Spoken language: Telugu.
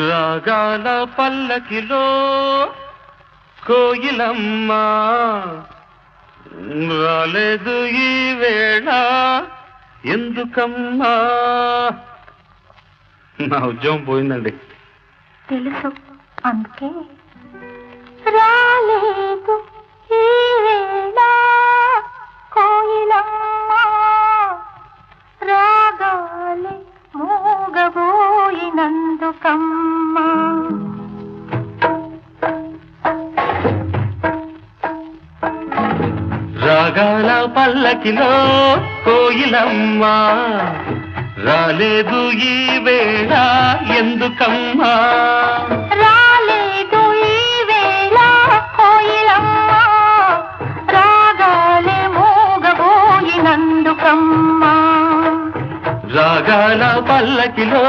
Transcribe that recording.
రాగాల పల్లకిలో కోయిలమ్మ రాలేదు ఈ వేళ ఎందుకమ్మా. నా ఉద్యోగం పోయిందండి. తెలుసు, అందుకే రాలేదు ఈ వేళ కోయిలమ్మ రాగాలే మూగబోయినందుకమ్మా. రాగాల పల్లకిలో కోయిలమ్మ రాలేదు ఈ వేళ ఎందుకమ్మా. రాలేదు ఈ వేళ కోయిలమ్మ రాగాలే మూగబోయినందుకమ్మా. రాగాల పల్లకిలో